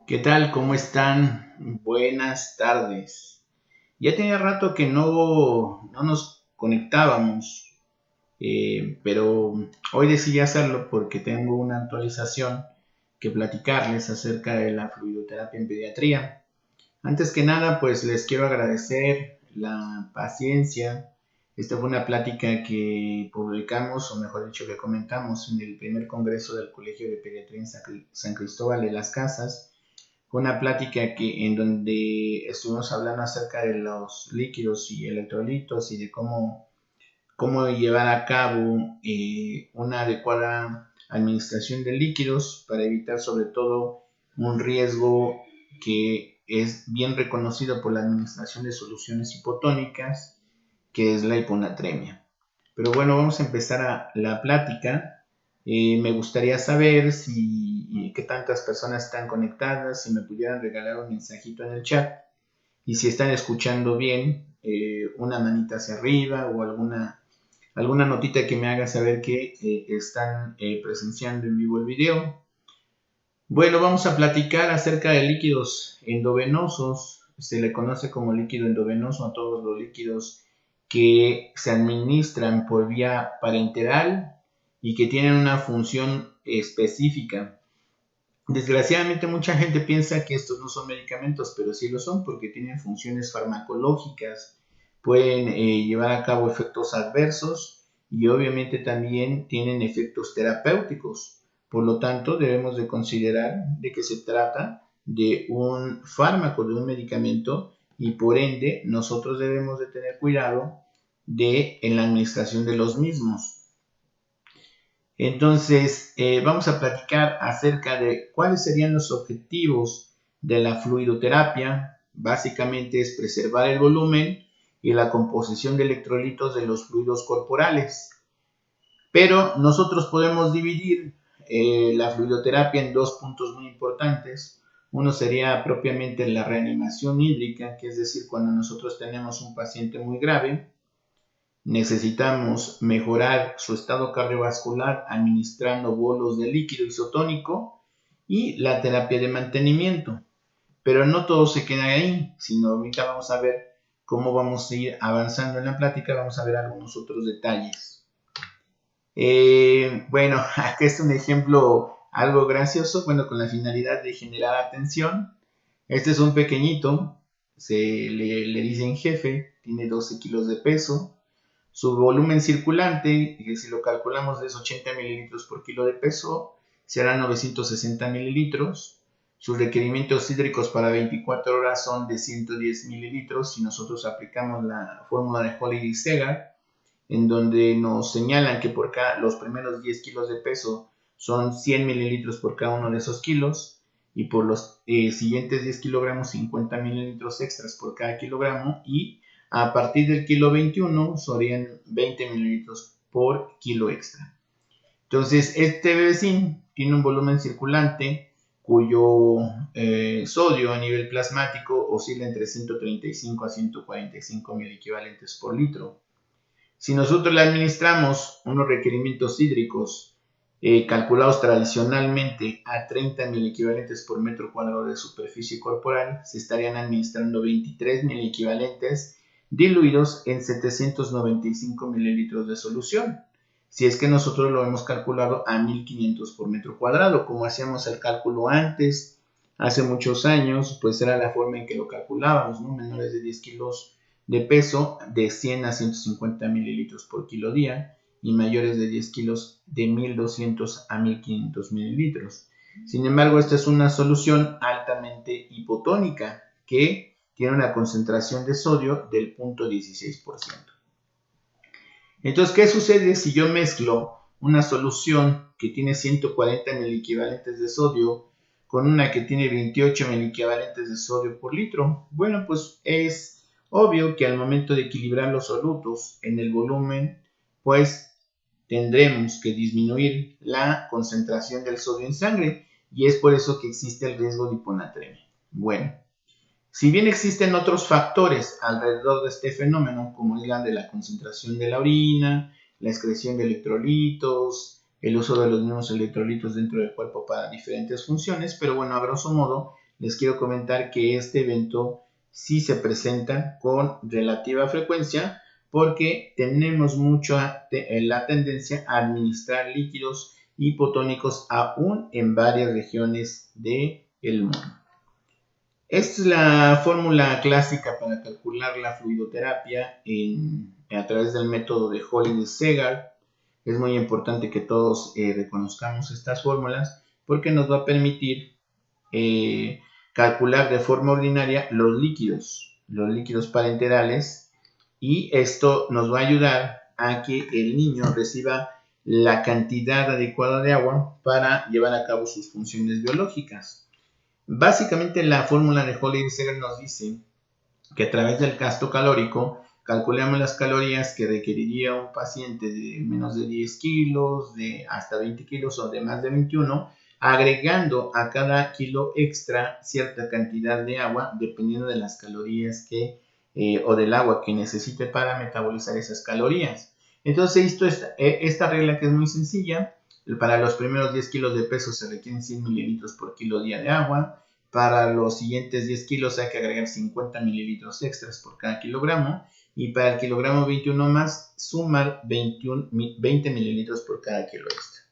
¿Qué tal? ¿Cómo están? Buenas tardes. Ya tenía rato que no nos conectábamos, pero hoy decidí hacerlo porque tengo una actualización que platicarles acerca de la fluidoterapia en pediatría. Antes que nada, pues les quiero agradecer la paciencia. Esta fue una plática que publicamos, o mejor dicho, que comentamos en el primer congreso del Colegio de Pediatría en San Cristóbal de las Casas. Fue una plática en donde estuvimos hablando acerca de los líquidos y electrolitos y de cómo llevar a cabo una adecuada administración de líquidos para evitar sobre todo un riesgo que es bien reconocido por la administración de soluciones hipotónicas, que es la hiponatremia. Pero bueno, vamos a empezar la plática. Me gustaría saber si qué tantas personas están conectadas, si me pudieran regalar un mensajito en el chat y si están escuchando bien, una manita hacia arriba o alguna notita que me haga saber que están presenciando en vivo el video. Bueno, vamos a platicar acerca de líquidos endovenosos. Se le conoce como líquido endovenoso a todos los líquidos que se administran por vía parenteral y que tienen una función específica. Desgraciadamente mucha gente piensa que estos no son medicamentos, pero sí lo son porque tienen funciones farmacológicas, pueden llevar a cabo efectos adversos y obviamente también tienen efectos terapéuticos. Por lo tanto, debemos de considerar de que se trata de un fármaco, de un medicamento y por ende nosotros debemos de tener cuidado en la administración de los mismos. Entonces, vamos a platicar acerca de cuáles serían los objetivos de la fluidoterapia. Básicamente es preservar el volumen y la composición de electrolitos de los fluidos corporales. Pero nosotros podemos dividir la fluidoterapia en dos puntos muy importantes. Uno sería propiamente la reanimación hídrica, que es decir, cuando nosotros tenemos un paciente muy grave, necesitamos mejorar su estado cardiovascular administrando bolos de líquido isotónico y la terapia de mantenimiento. Pero no todo se queda ahí, sino ahorita vamos a ver cómo vamos a ir avanzando en la plática, vamos a ver algunos otros detalles. Bueno, acá es un ejemplo algo gracioso, bueno, con la finalidad de generar atención. Este es un pequeñito, le dicen jefe, tiene 12 kilos de peso. Su volumen circulante, si lo calculamos, es 80 mililitros por kilo de peso, será 960 mililitros. Sus requerimientos hídricos para 24 horas son de 110 mililitros si nosotros aplicamos la fórmula de Holliday-Segar, en donde nos señalan que por los primeros 10 kilos de peso son 100 mililitros por cada uno de esos kilos y por los siguientes 10 kilogramos 50 mililitros extras por cada kilogramo y a partir del kilo 21 serían 20 mililitros por kilo extra. Entonces, este bebecín tiene un volumen circulante cuyo sodio a nivel plasmático oscila entre 135 a 145 miliequivalentes por litro. Si nosotros le administramos unos requerimientos hídricos calculados tradicionalmente a 30 miliequivalentes por metro cuadrado de superficie corporal, se estarían administrando 23 miliequivalentes diluidos en 795 mililitros de solución. Si es que nosotros lo hemos calculado a 1500 por metro cuadrado, como hacíamos el cálculo antes, hace muchos años, pues era la forma en que lo calculábamos, ¿no? Menores de 10 kilos de peso de 100 a 150 mililitros por kilo día y mayores de 10 kilos de 1200 a 1500 mililitros. Sin embargo, esta es una solución altamente hipotónica que tiene una concentración de sodio del 0.16%. Entonces, ¿qué sucede si yo mezclo una solución que tiene 140 miliequivalentes de sodio con una que tiene 28 miliequivalentes de sodio por litro? Bueno, pues es obvio que al momento de equilibrar los solutos en el volumen, pues tendremos que disminuir la concentración del sodio en sangre y es por eso que existe el riesgo de hiponatremia. Bueno, si bien existen otros factores alrededor de este fenómeno, como es la de la concentración de la orina, la excreción de electrolitos, el uso de los mismos electrolitos dentro del cuerpo para diferentes funciones, pero bueno, a grosso modo, les quiero comentar que este evento sí se presenta con relativa frecuencia porque tenemos mucho la tendencia a administrar líquidos hipotónicos aún en varias regiones del mundo. Esta es la fórmula clásica para calcular la fluidoterapia a través del método de Holliday-Segard. Es muy importante que todos reconozcamos estas fórmulas porque nos va a permitir calcular de forma ordinaria los líquidos parenterales, y esto nos va a ayudar a que el niño reciba la cantidad adecuada de agua para llevar a cabo sus funciones biológicas. Básicamente la fórmula de Holliday-Segard nos dice que a través del gasto calórico calculamos las calorías que requeriría un paciente de menos de 10 kilos, de hasta 20 kilos o de más de 21, agregando a cada kilo extra cierta cantidad de agua dependiendo de las calorías o del agua que necesite para metabolizar esas calorías. Entonces esta regla, que es muy sencilla: para los primeros 10 kilos de peso se requieren 100 mililitros por kilo día de agua. Para los siguientes 10 kilos hay que agregar 50 mililitros extras por cada kilogramo, y para el kilogramo 21 más sumar 20 mililitros por cada kilo extra.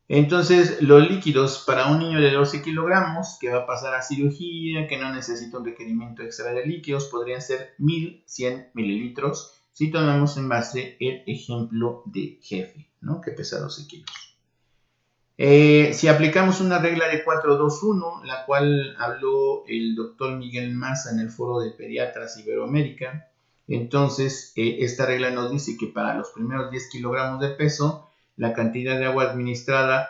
Entonces, los líquidos para un niño de 12 kilogramos que va a pasar a cirugía, que no necesita un requerimiento extra de líquidos, podrían ser 1100 mililitros si tomamos en base el ejemplo de Jefe, ¿no?, que pesa 12 kilos. Si aplicamos una regla de 4-2-1, la cual habló el doctor Miguel Maza en el Foro de Pediatras Iberoamérica, entonces esta regla nos dice que para los primeros 10 kilogramos de peso, la cantidad de agua administrada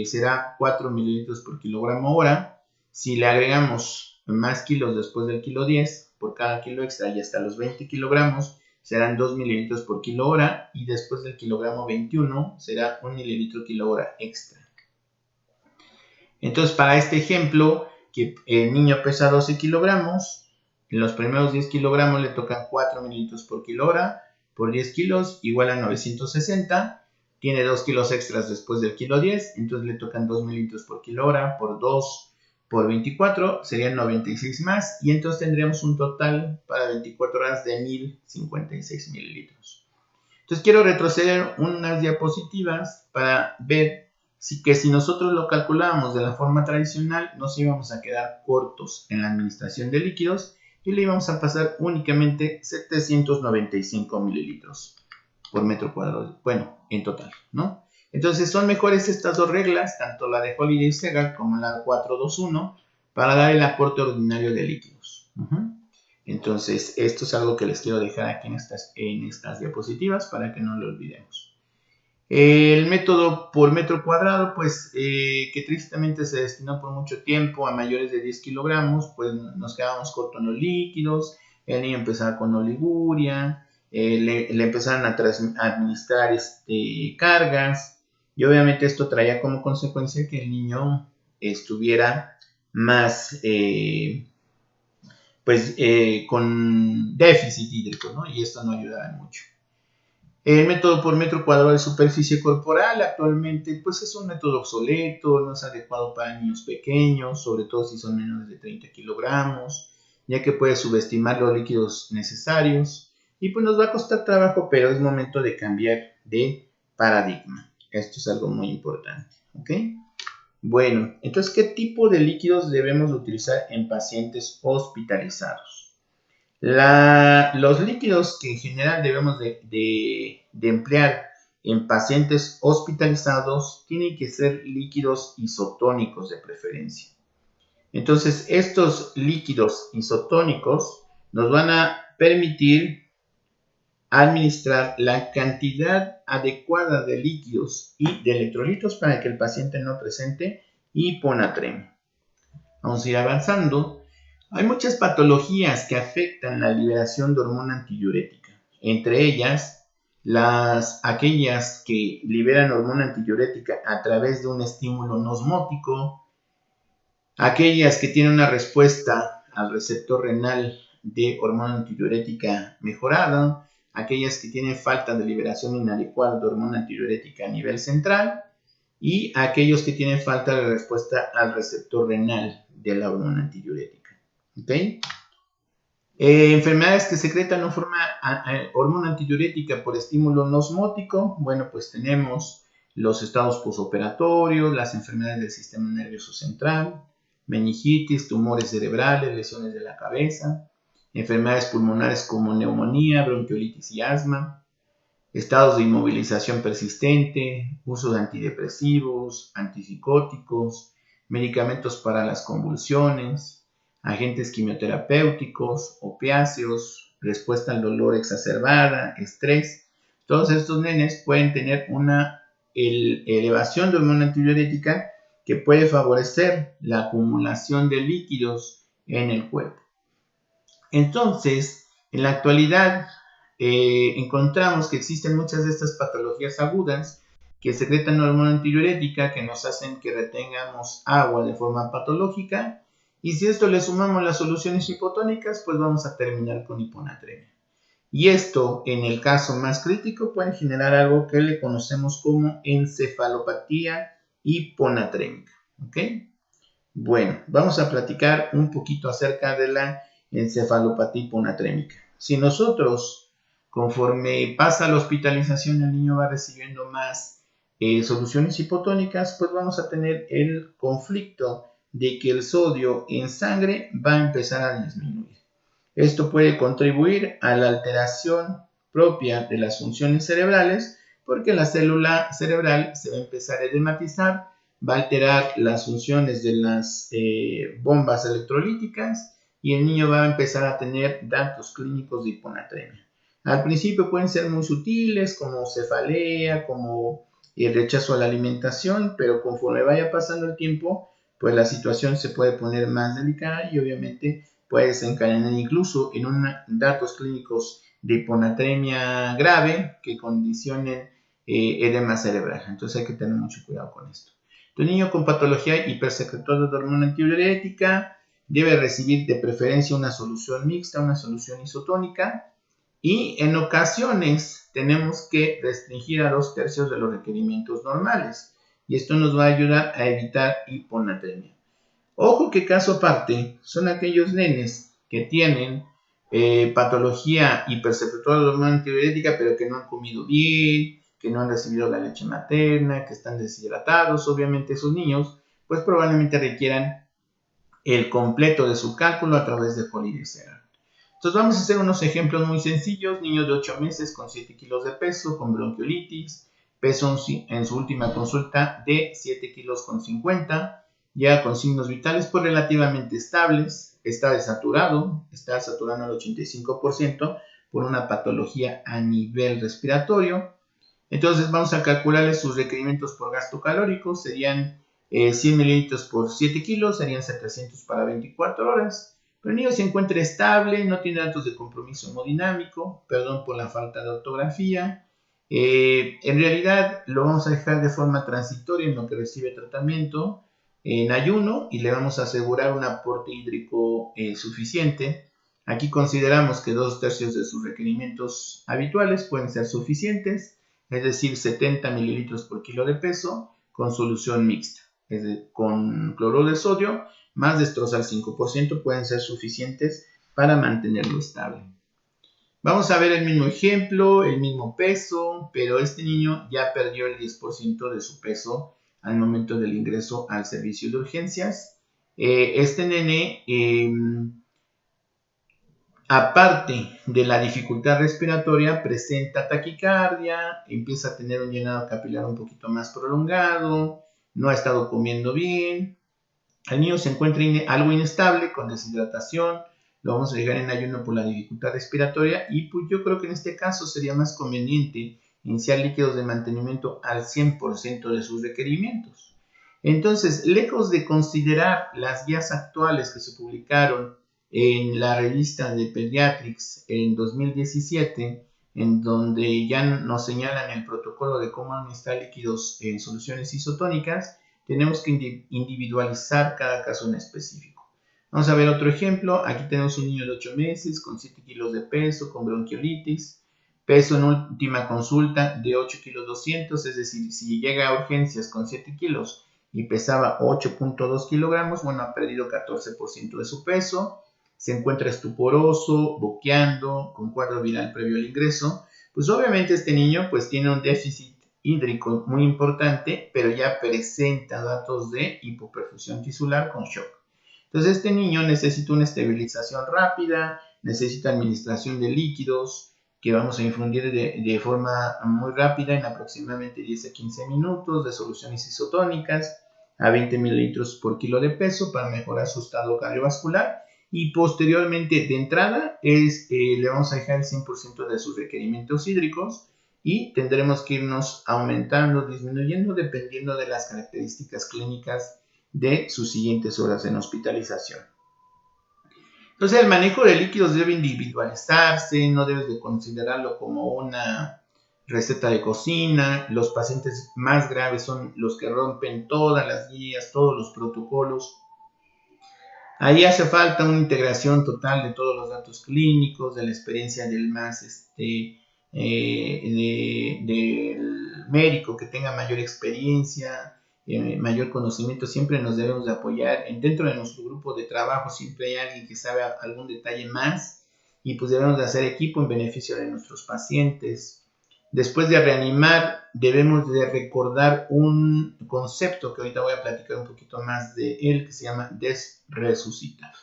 será 4 mililitros por kilogramo hora. Si le agregamos más kilos después del kilo 10, por cada kilo extra, y hasta los 20 kilogramos, serán 2 mililitros por kilo hora, y después del kilogramo 21 será 1 mililitro kilo hora extra. Entonces, para este ejemplo, que el niño pesa 12 kilogramos, en los primeros 10 kilogramos le tocan 4 mililitros por kilo hora, por 10 kilos igual a 960, tiene 2 kilos extras después del kilo 10, entonces le tocan 2 mililitros por kilo hora, por 2 por 24, serían 96 más, y entonces tendríamos un total para 24 horas de 1056 mililitros. Entonces quiero retroceder unas diapositivas para ver que si nosotros lo calculábamos de la forma tradicional, nos íbamos a quedar cortos en la administración de líquidos y le íbamos a pasar únicamente 795 mililitros por metro cuadrado, bueno, en total, ¿no? Entonces son mejores estas dos reglas, tanto la de Holliday-Segard como la 4-2-1, para dar el aporte ordinario de líquidos. Entonces, esto es algo que les quiero dejar aquí en estas diapositivas para que no lo olvidemos. El método por metro cuadrado, pues que tristemente se destinó por mucho tiempo a mayores de 10 kilogramos, pues nos quedábamos cortos en los líquidos, el niño empezaba con oliguria, le empezaron a administrar cargas, y obviamente esto traía como consecuencia que el niño estuviera más con déficit hídrico, ¿no? Y esto no ayudaba mucho. El método por metro cuadrado de superficie corporal actualmente pues es un método obsoleto, no es adecuado para niños pequeños, sobre todo si son menores de 30 kilogramos, ya que puede subestimar los líquidos necesarios y pues nos va a costar trabajo, pero es momento de cambiar de paradigma. Esto es algo muy importante, ¿ok? Bueno, entonces, ¿qué tipo de líquidos debemos utilizar en pacientes hospitalizados? Los líquidos que en general debemos de emplear en pacientes hospitalizados tienen que ser líquidos isotónicos de preferencia. Entonces, estos líquidos isotónicos nos van a permitir administrar la cantidad adecuada de líquidos y de electrolitos para que el paciente no presente hiponatremia. Vamos a ir avanzando. Hay muchas patologías que afectan la liberación de hormona antidiurética, entre ellas aquellas que liberan hormona antidiurética a través de un estímulo no osmótico, aquellas que tienen una respuesta al receptor renal de hormona antidiurética mejorada, aquellas que tienen falta de liberación inadecuada de hormona antidiurética a nivel central, y aquellos que tienen falta de respuesta al receptor renal de la hormona antidiurética. ¿Okay? Enfermedades que secretan o forma hormona antidiurética por estímulo no osmótico. Bueno, pues tenemos los estados posoperatorios, las enfermedades del sistema nervioso central, meningitis, tumores cerebrales, lesiones de la cabeza, enfermedades pulmonares como neumonía, bronquiolitis y asma, estados de inmovilización persistente, uso de antidepresivos, antipsicóticos, medicamentos para las convulsiones, agentes quimioterapéuticos, opiáceos, respuesta al dolor exacerbada, estrés. Todos estos nenes pueden tener una elevación de hormona antidiurética que puede favorecer la acumulación de líquidos en el cuerpo. Entonces, en la actualidad, encontramos que existen muchas de estas patologías agudas que secretan hormona antidiurética, que nos hacen que retengamos agua de forma patológica, y si esto le sumamos las soluciones hipotónicas, pues vamos a terminar con hiponatremia. Y esto, en el caso más crítico, puede generar algo que le conocemos como encefalopatía hiponatrémica. ¿Ok? Bueno, vamos a platicar un poquito acerca de la encefalopatía hiponatrémica. Si nosotros, conforme pasa la hospitalización, el niño va recibiendo más soluciones hipotónicas, pues vamos a tener el conflicto de que el sodio en sangre va a empezar a disminuir. Esto puede contribuir a la alteración propia de las funciones cerebrales porque la célula cerebral se va a empezar a edematizar, va a alterar las funciones de las bombas electrolíticas y el niño va a empezar a tener datos clínicos de hiponatremia. Al principio pueden ser muy sutiles, como cefalea, como el rechazo a la alimentación, pero conforme vaya pasando el tiempo, pues la situación se puede poner más delicada y obviamente puede desencadenar incluso en datos clínicos de hiponatremia grave que condicionen edema cerebral. Entonces hay que tener mucho cuidado con esto. Tu niño con patología hipersecretoria de hormona antidiurética debe recibir de preferencia una solución mixta, una solución isotónica, y en ocasiones tenemos que restringir a 2/3 de los requerimientos normales, y esto nos va a ayudar a evitar hiponatremia. Ojo que caso aparte son aquellos nenes que tienen patología hipersecretoria de hormona antidiurética pero que no han comido bien, que no han recibido la leche materna, que están deshidratados. Obviamente esos niños pues probablemente requieran el completo de su cálculo a través de polidexeral. Entonces vamos a hacer unos ejemplos muy sencillos. Niños de 8 meses con 7 kilos de peso, con bronquiolitis, peso en su última consulta de 7 kilos con 50, ya con signos vitales pues relativamente estables, está saturando al 85% por una patología a nivel respiratorio. Entonces vamos a calcularle sus requerimientos por gasto calórico, serían 100 mililitros por 7 kilos, serían 700 para 24 horas. Pero el niño se encuentra estable, no tiene datos de compromiso hemodinámico, perdón por la falta de ortografía. En realidad lo vamos a dejar de forma transitoria en lo que recibe tratamiento en ayuno y le vamos a asegurar un aporte hídrico suficiente. Aquí consideramos que 2/3 de sus requerimientos habituales pueden ser suficientes, es decir, 70 mililitros por kilo de peso con solución mixta, es decir, con cloruro de sodio más destrozar 5% pueden ser suficientes para mantenerlo estable. Vamos a ver el mismo ejemplo, el mismo peso, pero este niño ya perdió el 10% de su peso al momento del ingreso al servicio de urgencias. Este nene, aparte de la dificultad respiratoria, presenta taquicardia, empieza a tener un llenado capilar un poquito más prolongado, no ha estado comiendo bien. El niño se encuentra algo inestable, con deshidratación, lo vamos a dejar en ayuno por la dificultad respiratoria y pues yo creo que en este caso sería más conveniente iniciar líquidos de mantenimiento al 100% de sus requerimientos. Entonces, lejos de considerar las guías actuales que se publicaron en la revista de Pediatrics en 2017, en donde ya nos señalan el protocolo de cómo administrar líquidos en soluciones isotónicas, tenemos que individualizar cada caso en específico. Vamos a ver otro ejemplo. Aquí tenemos un niño de 8 meses con 7 kilos de peso, con bronquiolitis, Peso en última consulta de 8 kilos 200, es decir, si llega a urgencias con 7 kilos y pesaba 8.2 kilogramos, bueno, ha perdido 14% de su peso, se encuentra estuporoso, boqueando, con cuadro viral previo al ingreso. Pues obviamente este niño pues tiene un déficit hídrico muy importante, pero ya presenta datos de hipoperfusión tisular con shock. Entonces este niño necesita una estabilización rápida, necesita administración de líquidos que vamos a infundir de forma muy rápida en aproximadamente 10 a 15 minutos, de soluciones isotónicas a 20 mililitros por kilo de peso para mejorar su estado cardiovascular, y posteriormente de entrada le vamos a dejar el 100% de sus requerimientos hídricos y tendremos que irnos aumentando, disminuyendo dependiendo de las características clínicas de sus siguientes horas en hospitalización. Entonces el manejo de líquidos debe individualizarse, no debes de considerarlo como una receta de cocina. Los pacientes más graves son los que rompen todas las guías, todos los protocolos. Ahí hace falta una integración total de todos los datos clínicos, de la experiencia del del médico que tenga mayor experiencia, mayor conocimiento. Siempre nos debemos de apoyar. Dentro de nuestro grupo de trabajo siempre hay alguien que sabe algún detalle más y pues debemos de hacer equipo en beneficio de nuestros pacientes. Después de reanimar, debemos de recordar un concepto que ahorita voy a platicar un poquito más de él, que se llama desresucitar.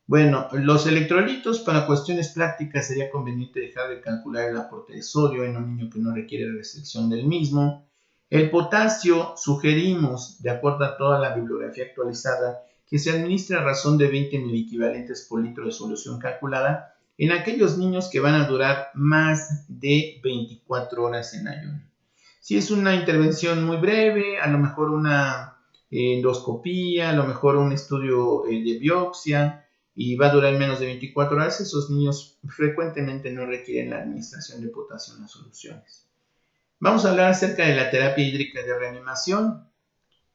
Bueno, los electrolitos para cuestiones prácticas sería conveniente dejar de calcular el aporte de sodio en un niño que no requiere restricción del mismo. El potasio sugerimos, de acuerdo a toda la bibliografía actualizada, que se administre a razón de 20 miliequivalentes por litro de solución calculada en aquellos niños que van a durar más de 24 horas en ayuno. Si es una intervención muy breve, a lo mejor una endoscopía, a lo mejor un estudio de biopsia, y va a durar menos de 24 horas, esos niños frecuentemente no requieren la administración de potasio en las soluciones. Vamos a hablar acerca de la terapia hídrica de reanimación.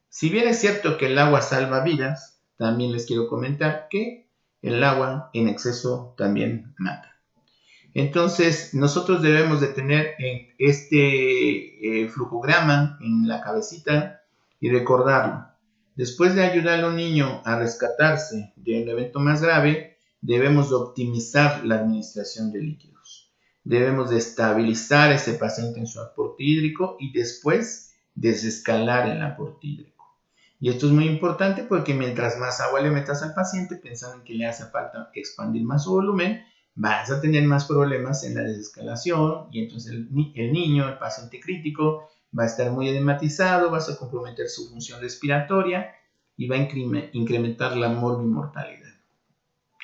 Si bien es cierto que el agua salva vidas, también les quiero comentar que el agua en exceso también mata. Entonces, nosotros debemos de tener este flujograma en la cabecita y recordarlo. Después de ayudar a un niño a rescatarse de un evento más grave, debemos de optimizar la administración de líquidos. Debemos de estabilizar a ese paciente en su aporte hídrico y después desescalar el aporte hídrico. Y esto es muy importante porque mientras más agua le metas al paciente pensando en que le hace falta expandir más su volumen, vas a tener más problemas en la desescalación y entonces el niño, el paciente crítico, va a estar muy edematizado, vas a comprometer su función respiratoria y va a incrementar la morbimortalidad.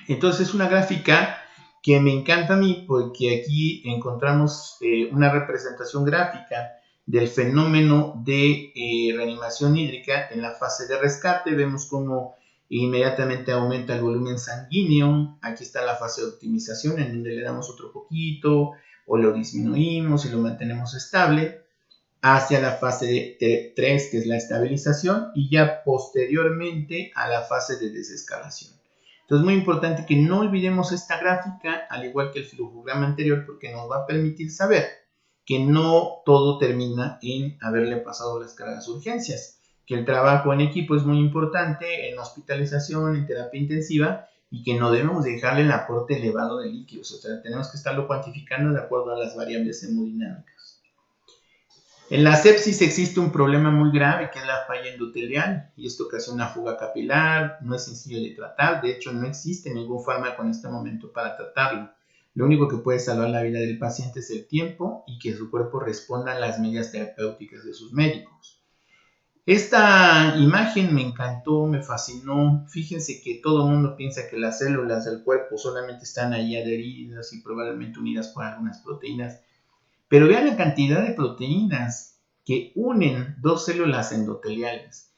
Entonces es una gráfica que me encanta a mí porque aquí encontramos una representación gráfica del fenómeno de reanimación hídrica en la fase de rescate. Vemos cómo inmediatamente aumenta el volumen sanguíneo. Aquí está la fase de optimización en donde le damos otro poquito o lo disminuimos y lo mantenemos estable, hacia la fase de 3, que es la estabilización, y ya posteriormente a la fase de desescalación. Entonces es muy importante que no olvidemos esta gráfica, al igual que el flujograma anterior, porque nos va a permitir saber que no todo termina en haberle pasado las cargas de urgencias, que el trabajo en equipo es muy importante en hospitalización, en terapia intensiva, y que no debemos dejarle el aporte elevado de líquidos. O sea, tenemos que estarlo cuantificando de acuerdo a las variables hemodinámicas. En la sepsis existe un problema muy grave que es la falla endotelial y esto ocasiona fuga capilar, no es sencillo de tratar, de hecho no existe ningún fármaco en este momento para tratarlo. Lo único que puede salvar la vida del paciente es el tiempo y que su cuerpo responda a las medidas terapéuticas de sus médicos. Esta imagen me encantó, me fascinó. Fíjense que todo el mundo piensa que las células del cuerpo solamente están ahí adheridas y probablemente unidas por algunas proteínas. Pero vean la cantidad de proteínas que unen dos células endoteliales.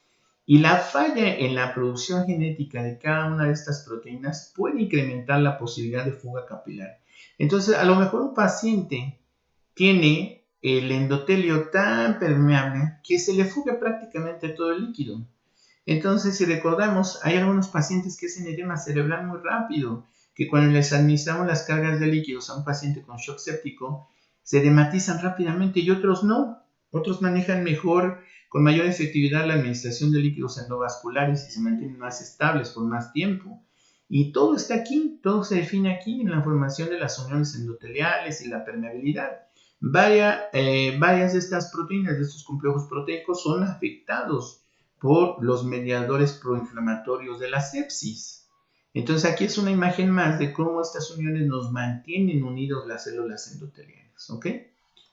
Y la falla en la producción genética de cada una de estas proteínas puede incrementar la posibilidad de fuga capilar. Entonces, a lo mejor un paciente tiene el endotelio tan permeable que se le fuga prácticamente todo el líquido. Entonces, si recordamos, hay algunos pacientes que hacen edema cerebral muy rápido que cuando les administramos las cargas de líquidos a un paciente con shock séptico, se dematizan rápidamente y otros no. Otros manejan mejor, con mayor efectividad, la administración de líquidos endovasculares y se mantienen más estables por más tiempo. Y todo está aquí, todo se define aquí en la formación de las uniones endoteliales y la permeabilidad. Varias de estas proteínas, de estos complejos proteicos, son afectados por los mediadores proinflamatorios de la sepsis. Entonces aquí es una imagen más de cómo estas uniones nos mantienen unidos las células endoteliales, ¿ok?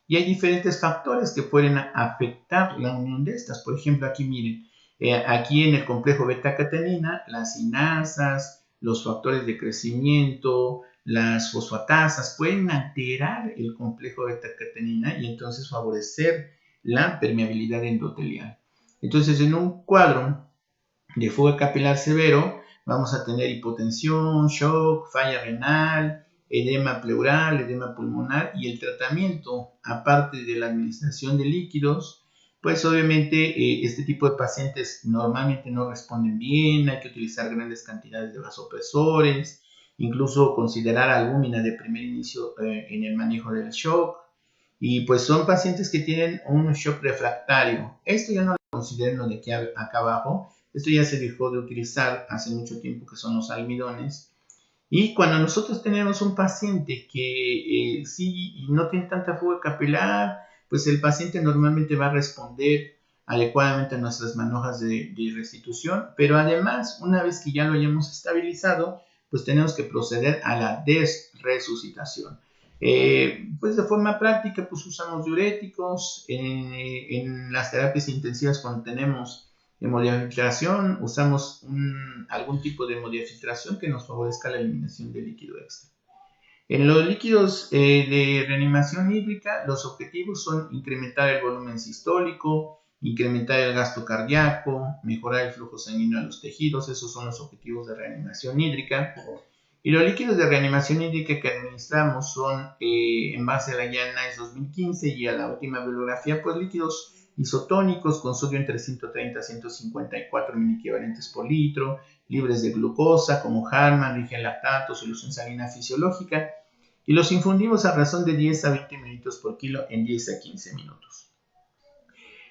Y hay diferentes factores que pueden afectar la unión de estas. Por ejemplo, aquí miren, aquí en el complejo beta-catenina, las sinasas, los factores de crecimiento, las fosfatasas pueden alterar el complejo beta-catenina y entonces favorecer la permeabilidad endotelial. Entonces, en un cuadro de fuga capilar severo, vamos a tener hipotensión, shock, falla renal, edema pleural, edema pulmonar, y el tratamiento, aparte de la administración de líquidos, pues obviamente este tipo de pacientes normalmente no responden bien, hay que utilizar grandes cantidades de vasopresores, incluso considerar albúmina de primer inicio en el manejo del shock, y pues son pacientes que tienen un shock refractario. Esto ya no lo considero lo de aquí acá abajo, esto ya se dejó de utilizar hace mucho tiempo, que son los almidones. Y cuando nosotros tenemos un paciente que sí no tiene tanta fuga capilar, pues el paciente normalmente va a responder adecuadamente a nuestras manojas de restitución, pero además, una vez que ya lo hayamos estabilizado, pues tenemos que proceder a la desresucitación. Pues de forma práctica, pues usamos diuréticos en las terapias intensivas cuando tenemos hemodiafiltración, usamos algún tipo de hemodiafiltración que nos favorezca la eliminación de líquido extra. En los líquidos de reanimación hídrica, los objetivos son incrementar el volumen sistólico, incrementar el gasto cardíaco, mejorar el flujo sanguíneo a los tejidos. Esos son los objetivos de reanimación hídrica. Y los líquidos de reanimación hídrica que administramos son, en base a la guía NICE 2015 y a la última bibliografía, pues líquidos isotónicos con sodio entre 130 a 154 miliequivalentes por litro, libres de glucosa como Harman, rigel-lactato, solución salina fisiológica, y los infundimos a razón de 10 a 20 mililitros por kilo en 10 a 15 minutos.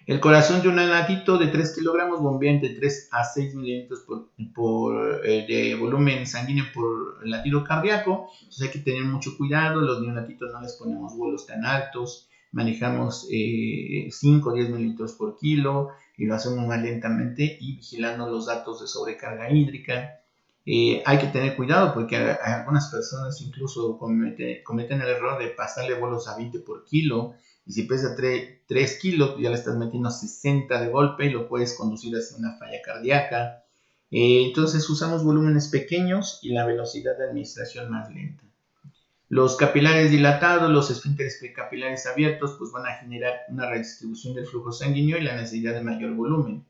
El corazón de un neonatito de 3 kilogramos bombea entre 3 a 6 mililitros de volumen sanguíneo por latido cardíaco. Entonces hay que tener mucho cuidado. Los neonatitos no les ponemos vuelos tan altos. Manejamos 5 o 10 mililitros por kilo y lo hacemos más lentamente y vigilando los datos de sobrecarga hídrica. Hay que tener cuidado porque algunas personas incluso cometen el error de pasarle bolos a 20 por kilo. Y si pesa 3 kilos, ya le estás metiendo 60 de golpe y lo puedes conducir hacia una falla cardíaca. Entonces usamos volúmenes pequeños y la velocidad de administración más lenta. Los capilares dilatados, los esfínteres precapilares abiertos, pues van a generar una redistribución del flujo sanguíneo y la necesidad de mayor volumen.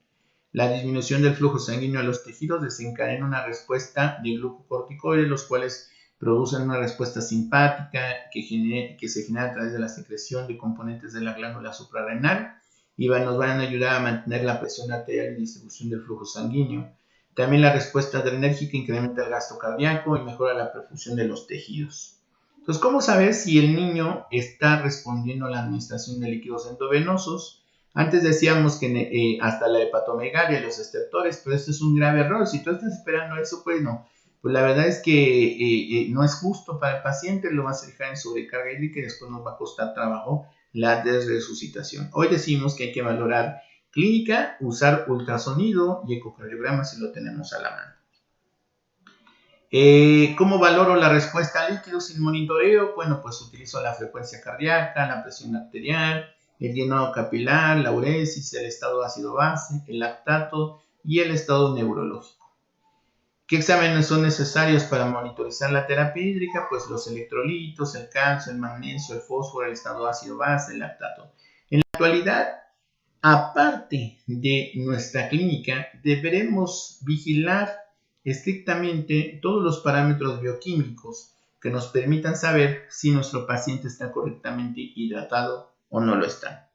La disminución del flujo sanguíneo a los tejidos desencadena una respuesta de glucocorticoides, los cuales producen una respuesta simpática que se genera a través de la secreción de componentes de la glándula suprarrenal y nos van a ayudar a mantener la presión arterial y distribución del flujo sanguíneo. También la respuesta adrenérgica incrementa el gasto cardíaco y mejora la perfusión de los tejidos. Entonces, ¿cómo saber si el niño está respondiendo a la administración de líquidos endovenosos? Antes decíamos que hasta la hepatomegalia, los estertores, pero esto es un grave error. Si tú estás esperando eso, pues no. Pues la verdad es que no es justo para el paciente, lo vas a dejar en sobrecarga hídrica y después nos va a costar trabajo la desresucitación. Hoy decimos que hay que valorar clínica, usar ultrasonido y ecocardiograma si lo tenemos a la mano. ¿Cómo valoro la respuesta a líquidos sin monitoreo? Bueno, pues utilizo la frecuencia cardíaca, la presión arterial, el llenado capilar, la uresis, el estado ácido-base, el lactato y el estado neurológico. ¿Qué exámenes son necesarios para monitorizar la terapia hídrica? Pues los electrolitos, el calcio, el magnesio, el fósforo, el estado ácido-base, el lactato. En la actualidad, aparte de nuestra clínica, deberemos vigilar estrictamente todos los parámetros bioquímicos que nos permitan saber si nuestro paciente está correctamente hidratado o no lo está.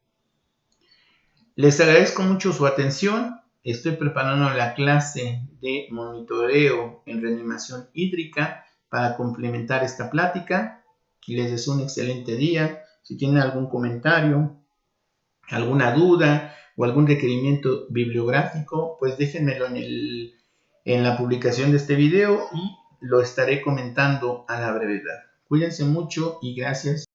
Les agradezco mucho su atención. Estoy preparando la clase de monitoreo en reanimación hídrica para complementar esta plática y les deseo un excelente día. Si tienen algún comentario, alguna duda o algún requerimiento bibliográfico, pues déjenmelo en la publicación de este video y lo estaré comentando a la brevedad. Cuídense mucho y gracias.